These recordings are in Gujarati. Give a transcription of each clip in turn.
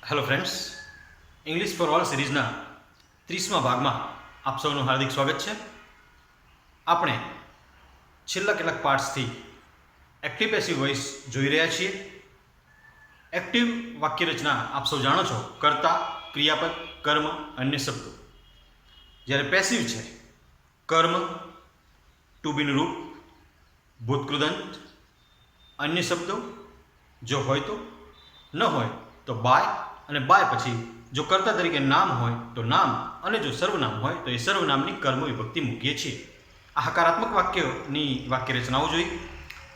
Hello friends, English for all સિરીઝના 30મા ભાગમાં આપ સૌનું હાર્દિક સ્વાગત છે. આપણે છેલ્લા કેટલાક પાર્ટ્સથી એક્ટિવ પેસિવ વોઇસ જોઈ રહ્યા છીએ. એક્ટિવ વાક્યરચના આપ સૌ જાણો છો, કર્તા, ક્રિયાપદ, કર્મ, અન્ય શબ્દો. જ્યારે પેસિવ છે કર્મ, ટુ બીનું રૂપ, ભૂતકૃદંત, અન્ય શબ્દો, જો હોય તો, ન હોય તો બાય, અને બાય પછી જો કર્તા તરીકે નામ હોય તો નામ, અને જો સર્વનામ હોય તો એ સર્વનામની કર્મ વિભક્તિ મૂકીએ છીએ. આ હકારાત્મક વાક્યોની વાક્ય રચનાઓ જોઈ.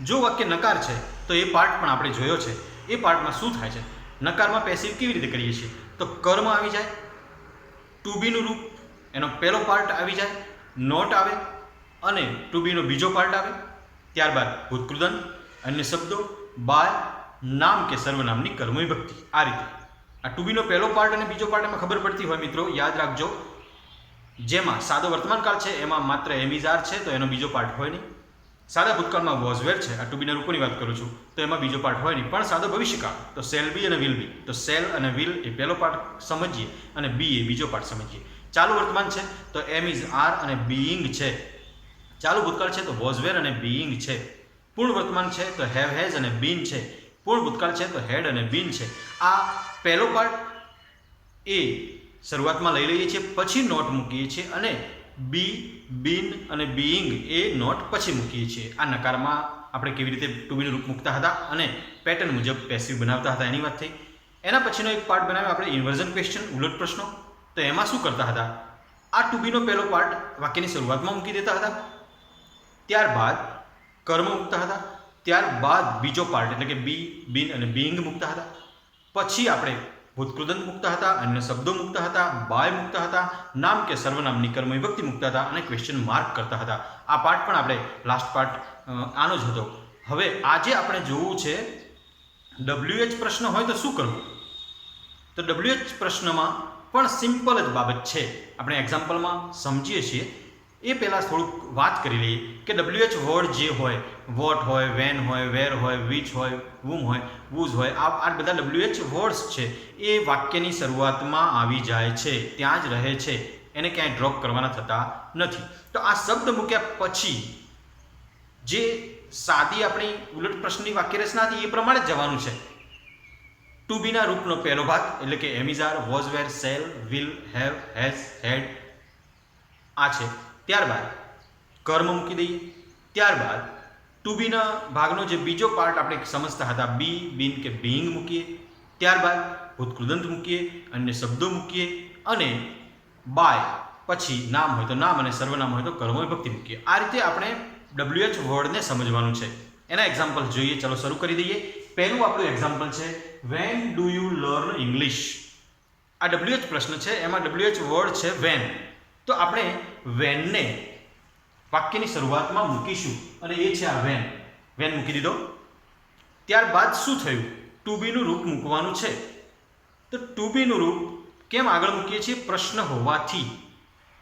જો વાક્ય નકાર છે તો એ પાર્ટ પણ આપણે જોયો છે. એ પાર્ટમાં શું થાય છે, નકારમાં પેસિવ કેવી રીતે કરીએ છીએ, તો કર્મ આવી જાય, ટુ બીનું રૂપ એનો પહેલો પાર્ટ આવી જાય, નોટ આવે, અને ટુ બીનો બીજો પાર્ટ આવે, ત્યારબાદ ભૂતકૃદંત, અન્ય શબ્દો, બાય, નામ કે સર્વનામની કર્મ વિભક્તિ. આ રીતે આ ટુ બીનો પહેલો પાર્ટ અને બીજો પાર્ટ એમાં ખબર પડતી હોય મિત્રો, યાદ રાખજો. જેમાં સાદો વર્તમાનકાળ છે એમાં માત્ર એમિઝાર છે તો એનો બીજો પાર્ટ હોય નહીં. સાદા ભૂતકાળમાં વોઝ વેર છે, આ ટુ બીના રૂપોની વાત કરું છું, તો એમાં બીજો પાર્ટ હોય નહીં. પણ સાદો ભવિષ્યકાળ તો સેલ બી અને વિલ બી, તો સેલ અને વિલ એ પહેલો પાર્ટ સમજીએ અને બી એ બીજો પાર્ટ સમજીએ. ચાલુ વર્તમાન છે તો એમ ઇઝ આર અને બીઈંગ છે. ચાલુ ભૂતકાળ છે તો વોઝ વેર અને બીઈંગ છે. પૂર્ણ વર્તમાન છે તો હેવ હેઝ અને બીન છે. પૂર્ણ ભૂતકાળ છે તો હેડ અને બીન છે. આ પહેલો પાર્ટ એ શરૂઆતમાં લઈ લઈએ છીએ, પછી નોટ મૂકીએ છીએ, અને બી, બીન અને બીઈંગ એ નોટ પછી મૂકીએ છીએ. આ નકારમાં આપણે કેવી રીતે ટુ બીનું રૂપ મૂકતા હતા અને પેટર્ન મુજબ પેસિવ બનાવતા હતા એની વાત થઈ. એના પછીનો એક પાર્ટ બનાવ્યો આપણે ઇન્વર્ઝન ક્વેશ્ચન, ઉલટ પ્રશ્નો. તો એમાં શું કરતા હતા, આ ટુ બીનો પહેલો પાર્ટ વાક્યની શરૂઆતમાં મૂકી દેતા હતા, ત્યારબાદ કર્મ મૂકતા હતા, ત્યારબાદ બીજો પાર્ટ એટલે કે બી, બીન અને બીઈંગ મૂકતા હતા. પછી આપણે ભૂતકૃદંત મૂકતા હતા, અન્ય શબ્દો મૂકતા હતા, બાય મૂકતા હતા, નામ કે સર્વનામની કર્મ વિભક્તિ મૂકતા હતા, અને ક્વેશ્ચન માર્ક કરતા હતા. આ પાર્ટ પણ આપણે લાસ્ટ પાર્ટ આનો જ હતો. હવે આજે આપણે જોવું છે WH પ્રશ્ન હોય તો શું કરવું. તો WH પ્રશ્નમાં પણ સિમ્પલ જ બાબત છે, આપણે એક્ઝામ્પલમાં સમજીએ છીએ. એ પહેલાં થોડુંક વાત કરી લઈએ કે WH વર્ડ જે હોય, વોટ હોય, વેન હોય, વેર હોય, વિચ હોય, વુમ હોય, વૂઝ હોય, આ બધા WH વર્ડ્સ છે એ વાક્યની શરૂઆતમાં આવી જાય છે, ત્યાં જ રહે છે, એને ક્યાંય ડ્રોપ કરવાના થતા નથી. તો આ શબ્દ મૂક્યા પછી જે સાદી આપણી ઉલટ પ્રશ્નની વાક્ય રચના હતી એ પ્રમાણે જ જવાનું છે. ટુ બીના રૂપનો પહેલો ભાગ એટલે કે am is are, was were, shall, will, have, has, had આ છે. ત્યારબાદ કર્મ મૂકી દઈએ. ત્યારબાદ ટુ બીના ભાગનો જે બીજો પાર્ટ આપણે સમજતા હતા, બી, બીન કે બીઈંગ મૂકીએ. ત્યારબાદ ભૂતકૃદંત મૂકીએ, અન્ય શબ્દો મૂકીએ, અને બાય પછી નામ હોય તો નામ અને સર્વનામ હોય તો કર્મ વિભક્તિ મૂકીએ. આ રીતે આપણે WH વર્ડને સમજવાનું છે. એના એક્ઝામ્પલ જોઈએ, ચલો શરૂ કરી દઈએ. પહેલું આપણું એક્ઝામ્પલ છે when do you learn English. આ WH પ્રશ્ન છે, એમાં WH વર્ડ છે વેન. તો આપણે વેનને વાક્યની શરૂઆતમાં મૂકીશું, અને એ છે આ વેન. વેન મૂકી દીધો. ત્યારબાદ શું થયું, ટુ બીનું રૂપ મૂકવાનું છે. તો ટુ બીનું રૂપ કેમ આગળ મૂકીએ છીએ, પ્રશ્ન હોવાથી.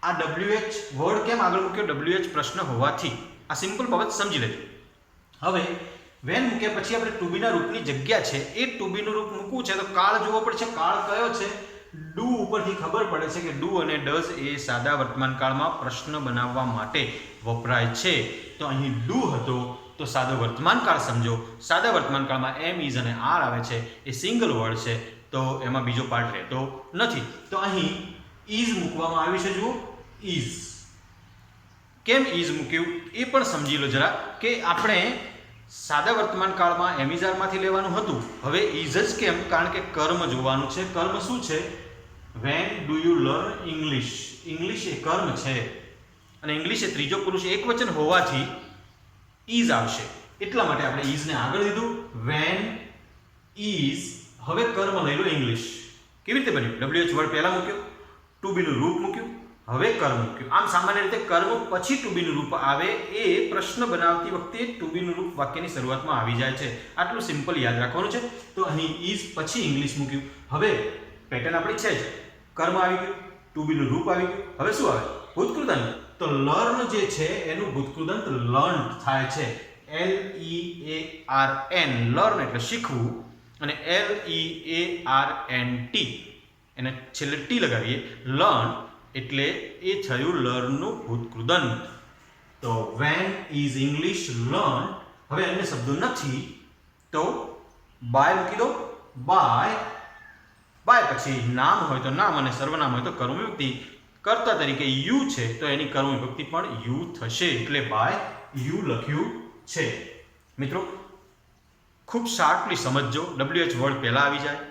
આ WH વર્ડ કેમ આગળ મૂક્યો, WH પ્રશ્ન હોવાથી. આ સિમ્પલ બાબત સમજી લેજો. હવે વેન મૂક્યા પછી આપણે ટુ બીના રૂપની જગ્યા છે એ ટુ બીનું રૂપ મૂકવું છે તો કાળ જોવો પડશે. કાળ કયો છે, ડુ ઉપરથી ખબર પડે છે કે ડુ અને ડઝ એ સાદા વર્તમાન કાળમાં પ્રશ્ન બનાવવા માટે વપરાય છે. તો અહીં ડુ હતો તો સાદો વર્તમાન કાળ સમજો. સાદા વર્તમાન કાળમાં એમ, ઇઝ અને આર આવે છે, એ સિંગલ વર્ડ છે, તો એમાં બીજો પાર્ટ રહેતો નથી. તો અહીં ઇઝ મૂકવામાં આવ્યું છે. જુઓ, ઇઝ. કેમ ઇઝ મૂક્યું એ પણ સમજી લો જરા, કે આપણે સાદા વર્તમાન કાળમાં એમિઝારમાંથી લેવાનું હતું, હવે ઇઝ જ કેમ, કારણ કે કર્મ જોવાનું છે. કર્મ શું છે, when do you learn English. English એ કર્મ છે, અને ઇંગ્લિશ એ ત્રીજો પુરુષ એક વચન હોવાથી ઇઝ આવશે. એટલા માટે આપણે ઇઝને આગળ લીધું. વેન ઇઝ, હવે કર્મ લઈ લો ઇંગ્લિશ. કેવી રીતે બન્યું, WH વર્ડ પહેલા મૂક્યો, ટુ બીનું રૂપ મૂક્યું, હવે કર્મ મૂક્યું. આમ સામાન્ય રીતે કર્મ પછી ટુ બીનું રૂપ આવે એ પ્રશ્ન બનાવતી વખતે ટુ બીનું રૂપ વાક્યની શરૂઆતમાં આવી જાય છે. આટલું સિમ્પલ યાદ રાખવાનું છે. તો અહીં ઇઝ પછી ઇંગ્લિશ મૂક્યું. હવે પેટર્ન આપણી છે જ, કર્મ આવી ગયું, ટુ બીનું રૂપ આવી ગયું. હવે શું આવે, ભૂતકૃદંત. તો લર્ન જે છે એનું ભૂતકૃદંત લર્ન થાય છે, LEARN. લર્ન એટલે શીખવું, અને LEARNT એને છેલ્લે ટી લગાવીએ, લર્ન એટલે એ થયું લર્નનું ભૂતકૃદંત. તો વેન ઇઝ ઇંગ્લિશ લર્ન. હવે અન્ય શબ્દો નથી તો બાય મૂકી દો. બાય પછી નામ હોય તો નામ અને સર્વનામ હોય તો કર્મ વિભક્તિ. કર્તા તરીકે યુ છે તો એની કર્મ વિભક્તિ પણ યુ થશે, એટલે બાય યુ લખ્યું છે. મિત્રો ખૂબ શાર્પલી સમજજો. WH વર્ડ પહેલાં આવી જાય.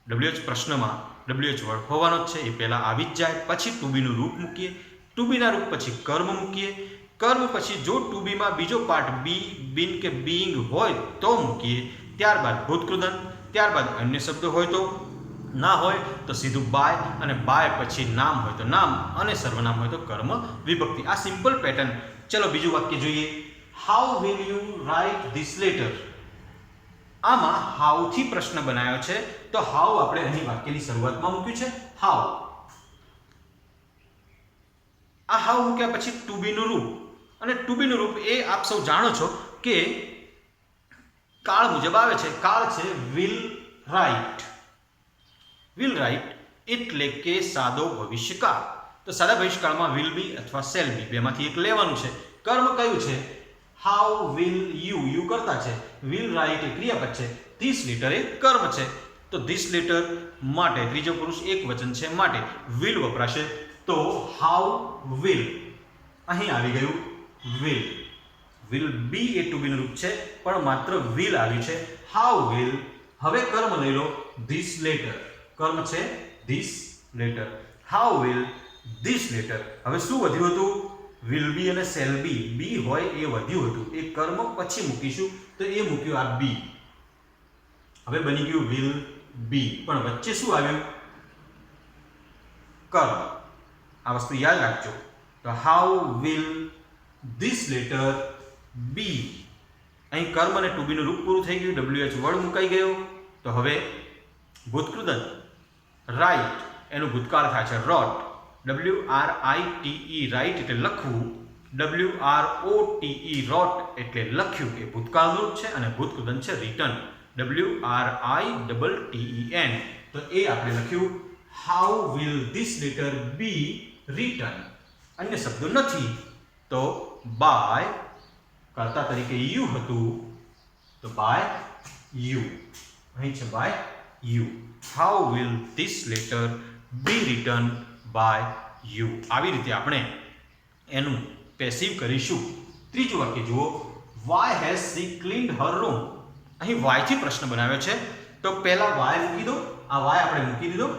WH પ્રશ્નમાં WH વર્ડ હોવાનો જ છે, એ પહેલાં આવી જ જાય. પછી ટુ બીનું રૂપ મૂકીએ, ટુ બીના રૂપ પછી કર્મ મૂકીએ, કર્મ પછી જો ટુ બીમાં બીજો પાર્ટ બી, બીન કે બીઈંગ હોય તો મૂકીએ, ત્યારબાદ ભૂતકૃદંત, ત્યારબાદ અન્ય શબ્દો હોય તો, ના હોય તો સીધું બાય, અને બાય પછી નામ હોય તો નામ અને સર્વનામ હોય તો કર્મ વિભક્તિ. આ સિમ્પલ પેટર્ન. ચલો બીજું વાક્ય જોઈએ. How will you write this letter. આમાં હાઉથી પ્રશ્ન બનાવ્યો છે તો હાઉ આપણે અહીં વાક્યની શરૂઆતમાં મૂક્યું છે. હાઉ. આ હાઉ મૂક્યા પછી ટુ બીનું રૂપ, અને ટુ બીનું રૂપ એ આપ સૌ જાણો છો કે કાળ મુજબ આવે છે. કાળ છે વિલ રાઇટ. વિલ રાઇટ એટલે કે સાદો ભવિષ્યકાળ. તો સાદા ભવિષ્યકાળમાં વિલ બી અથવા શેલ બી બેમાંથી એક લેવાનું છે. કર્મ કયું છે? How will you. યુ કરતા છે. વિલ રાઇટ એ ક્રિયાપદ છે. ધીસ લેટર એ કર્મ છે. તો ધીસ લેટર માટે ત્રીજો પુરુષ એક વચન છે, માટે વિલ વપરાશે. તો હાઉ વિલ. અહીં આવી ગયું વિલ. વિલ બી એ ટુ બીનું રૂપ છે પણ માત્ર વિલ આવ્યું છે. How will. હવે કર્મ લઈ લો. This letter. કર્મ છે this letter. How will this letter. હવે શું વધ્યું હતું? વિલ બી અને શેલ બી. બી હોય એ વધ્યું હતું, એ કર્મ પછી મૂકીશું તો એ મૂક્યું આ બી. હવે બની ગયું વિલ બી, પણ વચ્ચે શું આવ્યું? કર્મ. આ વસ્તુ યાદ રાખજો. તો હાઉ વિલ ધીસ લેટર બી. અહીં કર્મ અને ટુ બીનું રૂપ પૂરું થઈ ગયું. WH વર્ડ મુકાઈ ગયો. તો હવે ભૂતકૃદંત રાઇટ એનું ભૂતકાળ થાય છે રોટ. WRITE રાઇટ એટલે લખવું. WROTE રોટ એટલે લખ્યું, એ ભૂતકાળનું રૂપ છે, અને ભૂતકૃદંત છે રિટર્ન. WRITTEN. તો એ આપણે લખ્યું how will this letter be written. અન્ય શબ્દો નથી તો બાય, કર્તા તરીકે યુ હતું તો બાય યુ. અહીં છે by you. How will this letter be written by you. આવી રીતે આપણે એનું પેસિવ કરીશું. ત્રીજું વાક્ય જુઓ. Why has she cleaned her room. અહીં વાય થી પ્રશ્ન બનાવ્યો છે તો પહેલા વાય મૂકી દો. આ વાય આપણે મૂકી દીધો.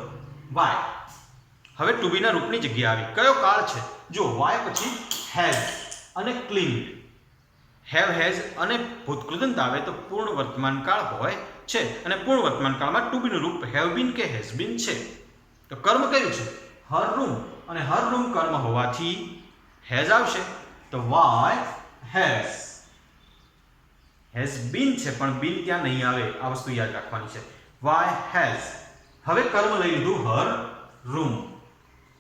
વાય. હવે ટુ બીના રૂપની જગ્યા આવી. કયો કાળ છે? જો વાય પછી હેઝ અને ક્લીન્ડ. હેવ હેઝ અને ભૂતકૃદંત આવે તો પૂર્ણ વર્તમાન કાળ હોય છે, અને પૂર્ણ વર્તમાન કાળમાં ટુ બીનું રૂપ હેવ બીન કે હેઝ બીન છે. તો કર્મ કયું છે? હર રૂમ. અને હર રૂમ કર્મ હોવાથી હેઝ આવશે. તો વાય હેઝ. હેઝ બીન છે પણ બીન ત્યાં નહીં આવે. આ વસ્તુ યાદ રાખવાની છે. Why has. હવે કર્મ લઈ લીધું her room.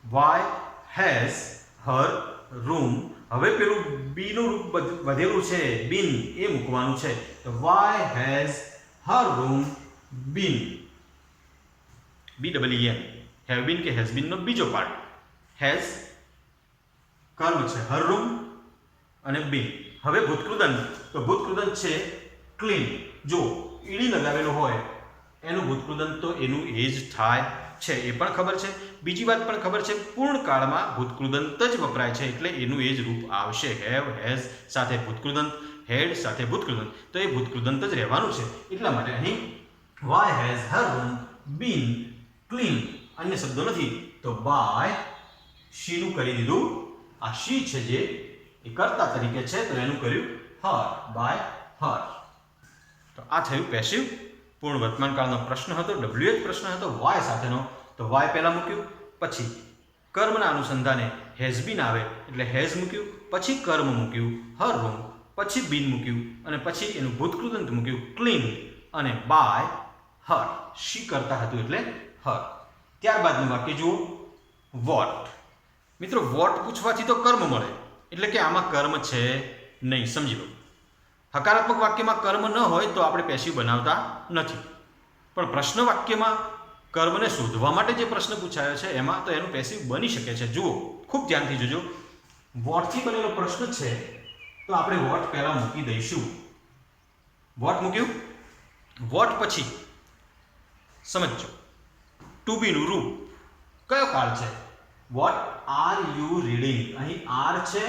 Why has her room. હવે પેલું બી નું રૂપ વધેલું છે બીન, એ મૂકવાનું છે. તો why has her room been. BEEN. Have been કે હેઝ બીન નો બીજો પાર્ટ. હેઝ કર્મ છે હર રૂમ અને બીન. હવે ભૂતકૃદંત. તો ભૂતકૃદંત છે ક્લીન. જો ઈડી લગાવેલો હોય એનું ભૂતકૃદંત તો એનું એજ થાય છે, એ પણ ખબર છે. બીજી વાત પણ ખબર છે, પૂર્ણ કાળમાં ભૂતકૃદંત જ વપરાય છે એટલે એનું એ જ રૂપ આવશે. હેવ હેઝ સાથે ભૂતકૃદંત, હેડ સાથે ભૂતકૃદંત, તો એ ભૂતકૃદંત જ રહેવાનું છે. એટલા માટે અહીં why has her room been clean. અન્ય શબ્દો નથી તો બાય શીનું કરી દીધું. આ શી છે જે એ કર્તા તરીકે છે તો એનું કર્યું હર. By her. તો આ થયું પેસિવ. પૂર્ણ વર્તમાન કાળનો પ્રશ્ન હતો, WH પ્રશ્ન હતો વાય સાથેનો. તો વાય પહેલા મૂક્યું, પછી કર્મના અનુસંધાને હેઝ બીન આવે એટલે હેઝ મૂક્યું, પછી કર્મ મૂક્યું હર રૂમ, પછી બીન મૂક્યું, અને પછી એનું ભૂતકૃદંત મૂક્યું ક્લીન, અને બાય હર. શી કરતા હતું એટલે હર. ત્યારબાદનું વાક્ય જુઓ. વોટ. મિત્રો વોટ પૂછવાથી તો કર્મ મળે, એટલે કે આમાં કર્મ છે નહીં. સમજી લો. હકારાત્મક વાક્યમાં કર્મ ન હોય તો આપણે પેસિવ બનાવતા નથી, પણ પ્રશ્ન વાક્યમાં કર્મને શોધવા માટે જે પ્રશ્ન પૂછાયો છે એમાં તો એનું પેસિવ બની શકે છે. જુઓ, ખૂબ ધ્યાનથી જોજો. વોટથી બનેલો પ્રશ્ન છે તો આપણે વોટ પહેલા મૂકી દઈશું. વોટ મૂક્યું. વોટ પછી સમજો ટુ બી નું રૂપ કયો કાળ છે? What are you reading. અહીં આર છે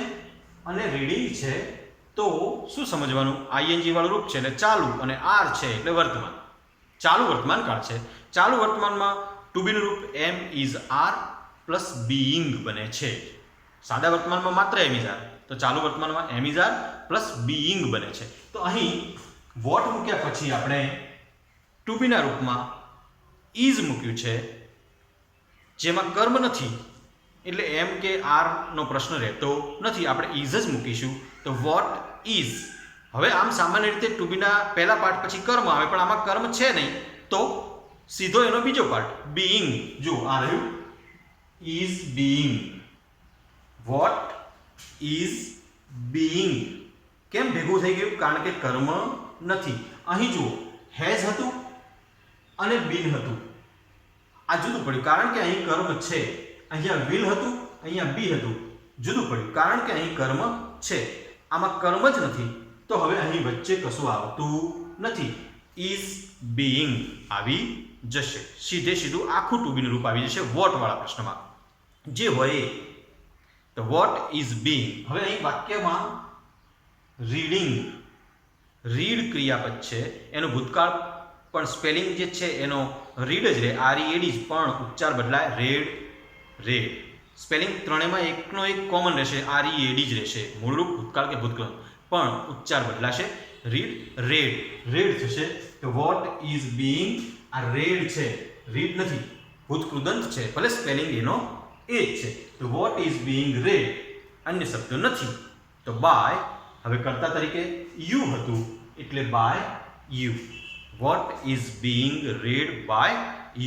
અને રીડિંગ છે તો શું સમજવાનું? આઈએનજી વાળું રૂપ છે એટલે ચાલુ, અને આર છે એટલે વર્તમાન. ચાલુ વર્તમાન કાળ છે. ચાલુ વર્તમાનમાં ટુ બી નું રૂપ એમ ઇઝ આર પ્લસ બીઇંગ બને છે. સાદા વર્તમાનમાં માત્ર એમ ઇઝ આર, તો ચાલુ વર્તમાનમાં એમ ઇઝ આર પ્લસ બીઇંગ બને છે. તો અહીં વોટ મૂક્યા પછી આપણે ટુ બી ના રૂપમાં ઇઝ મૂક્યું છે, જેમાં કર્મ નથી એટલે એમ કે આર નો પ્રશ્ન રહેતો નથી. આપણે ઇઝ જ મૂકીશું. તો વોટ ઇઝ. હવે આમ સામાન્ય રીતે ટુ બી ના પહેલા પાર્ટ પછી કર્મ આવે, પણ આમાં કર્મ છે નહીં તો સીધો એનો બીજો પાર્ટ બીઇંગ. જો આ રહ્યું is being. Vote is being. કેમ ભેગું થઈ ગયું? કારણ કે કર્મ નથી. અહીં જુઓ, હેઝ હતું અને બીન હતું. આ જુદું પડ્યું કારણ કે અહીં કર્મ છે. અહીંયા વિલ હતું, અહીંયા બી હતું. જુદું પડ્યું કારણ કે અહીં કર્મ છે, આમાં કર્મ જ નથી. તો હવે અહીં વચ્ચે કશું આવતું નથી. ઇઝ બીઇંગ આવી જશે. સીધે સીધું આખું ટુ બીનું રૂપ આવી જશે વોટ વાળા પ્રશ્નમાં જે હોય. તો વોટ ઇઝ બીઇંગ. હવે અહીં વાક્યમાં રીડિંગ, રીડ ક્રિયાપદ છે, એનો ભૂતકાળ પણ સ્પેલિંગ જે છે એનો રીડ જ રહે, READ જ, પણ ઉચ્ચાર બદલાય રેડ, રેડ. સ્પેલિંગ ત્રણેયમાં એકનો એક કોમન રહેશે, READ જ રહેશે, મૂળરૂપ ભૂતકાળ કે ભૂતકાળ, પણ ઉચ્ચાર બદલાશે રીડ, રેડ, રેડ થશે. તો વોટ ઇઝ બીઇંગ. આ રેડ છે, રીડ નથી, ભૂતકૃદંત છે, ભલે સ્પેલિંગ એનો એ જ છે. તો વોટ ઇઝ બીઇંગ રેડ. અન્ય શબ્દો નથી. તો બાય, હવે કર્તા તરીકે યુ હતું એટલે by you. What is being read by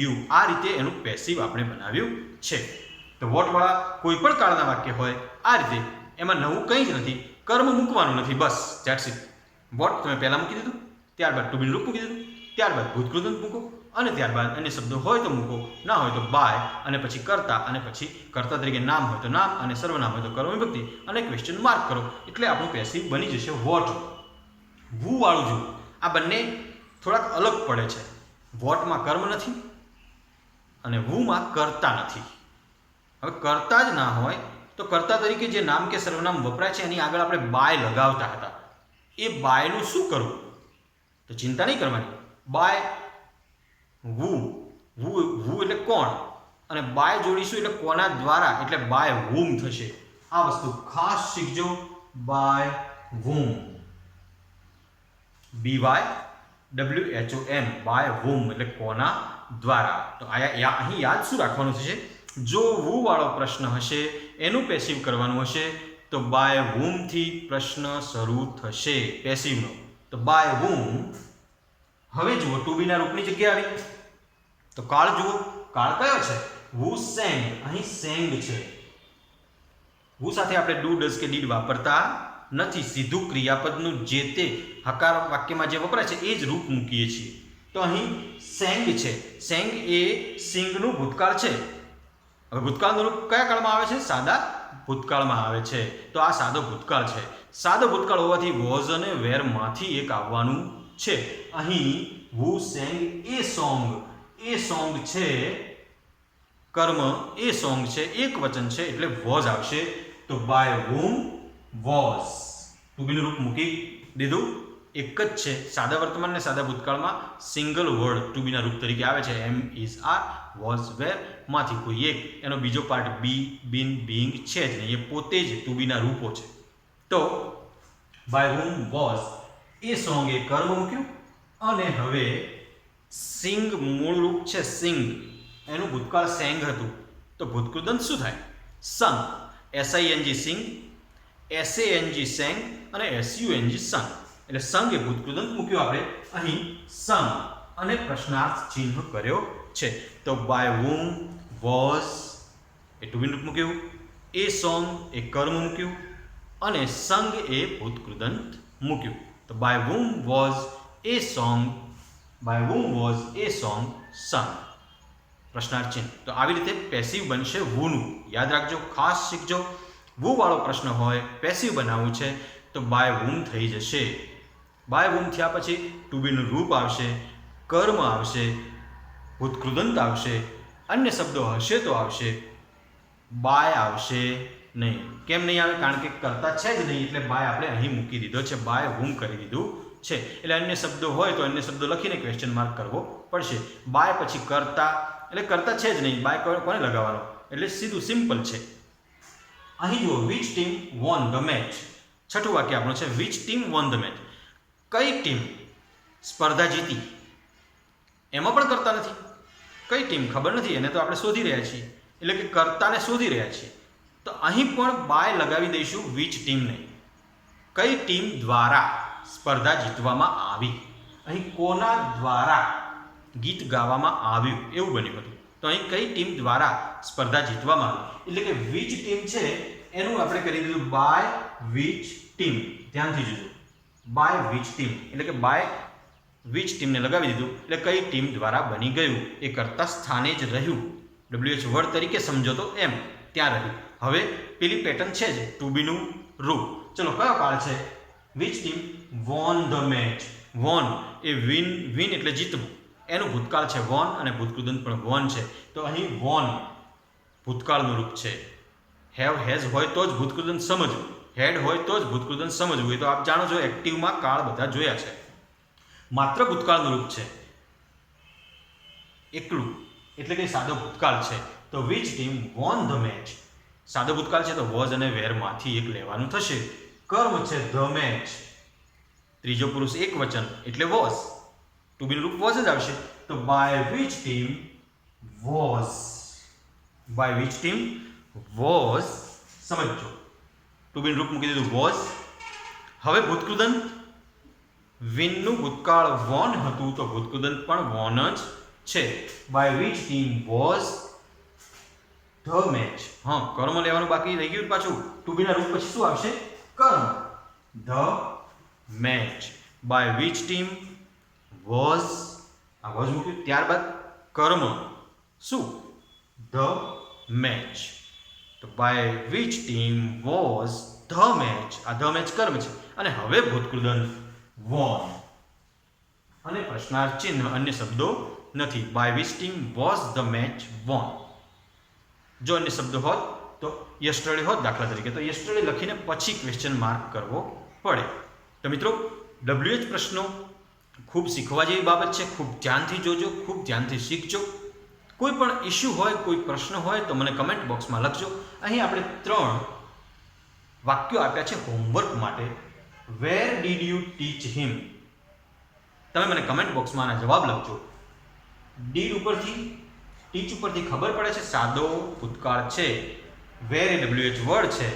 you. આ રીતે એનું પેસિવ આપણે બનાવ્યું છે. તો વોટ વાળા કોઈ પણ કાળના વાક્ય હોય આ રીતે, એમાં નવું કંઈ જ નથી, કર્મ મૂકવાનું નથી, બસ ધેટ્સ ઇટ. વોટ તમે પહેલા મૂકી દીધું, ત્યારબાદ ટુ બી રૂપ મૂકી દીધું, ત્યારબાદ ભૂતકૃદંત મૂકો, અને ત્યારબાદ અન્ય શબ્દો હોય તો મૂકો, ના હોય તો બાય, અને પછી કર્તા, અને પછી કર્તા તરીકે નામ હોય તો નામ, અને સર્વનામ હોય તો કર્મ વિભક્તિ, અને ક્વેશ્ચન માર્ક કરો એટલે આપણું પેસિવ બની જશે વોટ. વુ વાળું જુઓ, આ બંને થોડાક અલગ પડે છે. વોટમાં કર્મ નથી અને વુમાં કર્તા નથી. હવે કર્તા જ ના હોય તો કર્તા તરીકે જે નામ કે સર્વનામ વપરાય છે એની આગળ આપણે બાય લગાવતા હતા. એ બાયનું શું કરવું? તો ચિંતા નહીં કરવાની. બાય વુ, વુ વુ એટલે કોણ, અને બાય જોડીશું એટલે કોના દ્વારા, એટલે બાય whom થશે. આ વસ્તુ ખાસ શીખજો. By whom, BYWHOM, by whom એટલે કોના દ્વારા. તો અહીં યાદ શું રાખવાનું થશે? જો વુ વાળો પ્રશ્ન હશે, એનું પેસિવ કરવાનું હશે, તો બાય whom થી પ્રશ્ન શરૂ થશે પેસિવનો. તો બાય whom. હવે જુઓ, ટુ બી ના રૂપની જગ્યાએ આવી તો કાળ જુઓ, કાળ કયો છે? who sang. અહીં sang છે. who સાથે આપણે ડુ, ડઝ કે ડીડ વાપરતા નથી. સીધું ક્રિયાપદનું જે તે હકાર વાક્યમાં જે વપરાય છે એ જ રૂપ મૂકીએ છીએ. તો અહીં sang છે. sang એ સિંગનું ભૂતકાળ છે. હવે ભૂતકાળનું રૂપ કયા કાળમાં આવે છે? સાદા ભૂતકાળમાં આવે છે. તો આ સાદો ભૂતકાળ છે. સાદો ભૂતકાળ હોવાથી વોઝ અને વેર માંથી એક આવવાનું છે. અહીં who sang a song, A song છે, કર્મ એ સોંગ છે, એક વચન છે એટલે વોઝ આવશે. તો બાય whom વોઝ. ટુ બીનું રૂપ મૂકી દીધું. એક જ છે, સાદા વર્તમાન ને સાદા ભૂતકાળમાં સિંગલ વર્ડ ટુ બીના રૂપ તરીકે આવે છે. એમ ઇઝ આર, વોઝ વેર માંથી કોઈ એક. એનો બીજો પાર્ટ બી, બીન, બીઇંગ છે જ નહીં, એ પોતે જ ટુ બીના રૂપો છે. તો બાય whom વોઝ, એ સોંગ એ કર્મ મૂક્યું. અને હવે સિંગ મૂળ રૂપ છે સિંગ, એનું ભૂતકાળ સેંગ હતું, તો ભૂતકૃદંત શું થાય? સં. SING સિંગ, SANG સેંગ, અને SUNG સં. એટલે સંગ એ ભૂતકૃદંત મૂક્યું આપણે અહીં સં, અને પ્રશ્નાર્થ ચિહ્ન કર્યો છે. તો બાય whom વોઝ એ ટુ બી રૂપ મૂક્યું, એ સોંગ એ કર્મ મૂક્યું, અને સંગ એ ભૂતકૃદંત મૂક્યું. તો by whom was a song sung? પ્રશ્નાર્થ ચિહ્ન. તો આવી રીતે પેસિવ બનશે whoનું. યાદ રાખજો, ખાસ શીખજો. who વાળો પ્રશ્ન હોય, પેસિવ બનાવવું છે તો બાય whom થઈ જશે. બાય whom થયા પછી ટુ બીનું રૂપ આવશે, કર્મ આવશે, ભૂતકૃદંત આવશે, અન્ય શબ્દો હશે તો આવશે, બાય આવશે નહીં. કેમ નહીં આવે? કારણ કે કરતા છે જ નહીં, એટલે બાય આપણે અહીં મૂકી દીધો છે, બાય whom કરી દીધું છે. એટલે અન્ય શબ્દો હોય તો અન્ય શબ્દો લખીને ક્વેશ્ચન માર્ક કરવો પડશે. બાય પછી કરતા, એટલે કરતા છે જ નહીં, બાય કોને લગાવવાનો? એટલે સીધું સિમ્પલ છે. અહીં જુઓ, which team won the match. છઠ્ઠું વાક્ય આપણું છે which team won the match. કઈ ટીમ સ્પર્ધા જીતી? એમાં પણ કરતા નથી. કઈ ટીમ ખબર નથી, એને તો આપણે શોધી રહ્યા છીએ, એટલે કે કર્તાને શોધી રહ્યા છીએ. તો અહીં પણ બાય લગાવી દઈશું વિચ ટીમને. કઈ ટીમ દ્વારા સ્પર્ધા જીતવામાં આવી? અહીં કોના દ્વારા ગીત ગાવામાં આવ્યું એવું બન્યું હતું. તો અહીં કઈ ટીમ દ્વારા સ્પર્ધા જીતવામાં આવી, એટલે કે વિચ ટીમ છે એનું આપણે કરી દીધું બાય વિચ ટીમ. ધ્યાનથી જોજો, બાય વિચ ટીમ એટલે કે બાય વિચ ટીમને લગાવી દીધું, એટલે કઈ ટીમ દ્વારા બની ગયું એ કરતા સ્થાને જ રહ્યું. WH વર્ડ તરીકે સમજો તો એમ ત્યાં રહ્યું. હવે પેલી પેટર્ન છે જ ટુ બીનું રૂપ. ચલો, કયો કાળ છે? Which team won the match. Won એ વિન એટલે જીતવું, એનું ભૂતકાળ છે વોન, અને ભૂતકૃદંત પણ વોન છે. તો અહીં વોન ભૂતકાળનું રૂપ છે. હેવ હેઝ હોય તો જ ભૂતકૃદંત સમજવું, હેડ હોય તો જ ભૂતકૃદંત સમજવું. એ તો આપ જાણો છો, એક્ટિવમાં કાળ બધા જોયા છે. માત્ર ભૂતકાળનું રૂપ છે, એકલું, એટલે કે સાદો ભૂતકાળ છે. તો which team won the match. સાદો ભૂતકાળ છે તો વોઝ અને વેરમાંથી એક લેવાનું થશે. કર્મ છે ધ મેચ, ત્રીજો પુરુષ એક વચન એટલે વોઝ, ટુ બીનું રૂપ વોઝ જ આવશે. તો by which team was. By which team was. સમજો, ટુ બીનું રૂપ મૂકી દીધું વોઝ. હવે ભૂતકૃદંત, વિનનું ભૂતકાળ વોન હતું તો ભૂતકૃદંત પણ વોન જ છે. By which team was the match. હા, કર્મ લેવાનું બાકી રહી ગયું પાછું. ટુ બીના રૂપ પછી શું આવશે? કર્મ. The match. By which team was, આ વોઝ મૂક્યું, ત્યારબાદ કર્મ શું? The match. તો by which team was the match. આ ધ મેચ કર્મ છે, અને હવે ભૂતકૃદંત વોન, અને પ્રશ્નાર્થ ચિહ્ન, અન્ય શબ્દો નથી. By which team was the match won. જો અન્ય શબ્દો હોત તો યસ્ટરડે હોત દાખલા તરીકે, તો યસ્ટરડે લખીને પછી ક્વેશ્ચન માર્ક કરવો પડે. તો મિત્રો, WH પ્રશ્નો ખૂબ શીખવા જેવી બાબત છે. ખૂબ ધ્યાનથી જોજો, ખૂબ ધ્યાનથી શીખજો. કોઈ પણ ઇસ્યુ હોય, કોઈ પ્રશ્ન હોય તો મને કમેન્ટ બોક્સમાં લખજો. અહીં આપણે 3 વાક્યો આપ્યા છે હોમવર્ક માટે. વેર ડીડ યુ ટીચ હિમ? તમે મને કમેન્ટ બોક્સમાં આના જવાબ લખજો. ડીડ ઉપરથી, ટીચ ઉપરથી ખબર પડે છે સાદો ભૂતકાળ છે. વેર એ WH વર્ડ છે.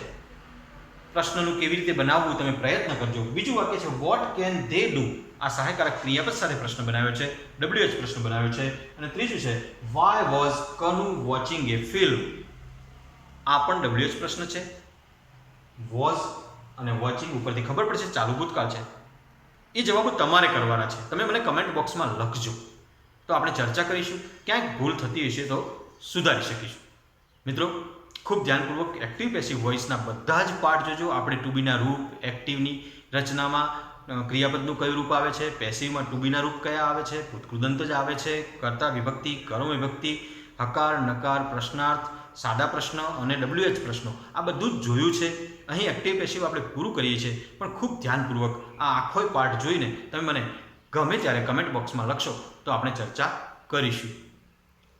પ્રશ્નનું કેવી રીતે બનાવવું તમે પ્રયત્ન કરજો. બીજું વાક્ય છે વોટ કેન ધે ડુ? આ સહાયકારક ક્રિયાપદ સાથે પ્રશ્ન બનાવ્યો છે, WH પ્રશ્ન બનાવ્યો છે. અને ત્રીજું છે why was Kanu watching A film? આ પણ WH પ્રશ્ન છે. વોઝ અને વોચિંગ ઉપરથી ખબર પડશે ચાલુ ભૂતકાળ છે. એ જવાબો તમારે કરવાના છે. તમે મને કમેન્ટ બોક્સમાં લખજો, તો આપણે ચર્ચા કરીશું. ક્યાંક ભૂલ થતી હશે તો સુધારી શકીશું. મિત્રો, ખૂબ ધ્યાનપૂર્વક એક્ટિવ પેસિવ વોઇસના બધા જ પાઠ જોજો. આપણે ટુ બીના રૂપ, એક્ટિવની રચનામાં ક્રિયાપદનું કયું રૂપ આવે છે, પેસિવમાં ટુ બીના રૂપ કયા આવે છે, ભૂતકૃદંત જ આવે છે, કર્તા વિભક્તિ, કર્મ વિભક્તિ, હકાર, નકાર, પ્રશ્નાર્થ, સાદા પ્રશ્ન અને WH પ્રશ્નો, આ બધું જ જોયું છે. અહીં એક્ટિવ પેસિવ આપણે પૂરું કરીએ છીએ, પણ ખૂબ ધ્યાનપૂર્વક આ આખો પાઠ જોઈને તમે મને ગમે ત્યારે કમેન્ટ બોક્સમાં લખશો તો આપણે ચર્ચા કરીશું.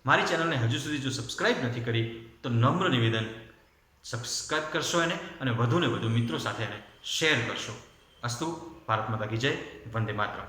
મારી ચેનલને હજુ સુધી જો સબસ્ક્રાઇબ નથી કરી તો નમ્ર નિવેદન, સબસ્ક્રાઇબ કરશો એને, અને વધુને વધુ મિત્રો સાથે એને શેર કરશો. અસ્તુ. ભારત માતા કી જય. વંદે માતરમ.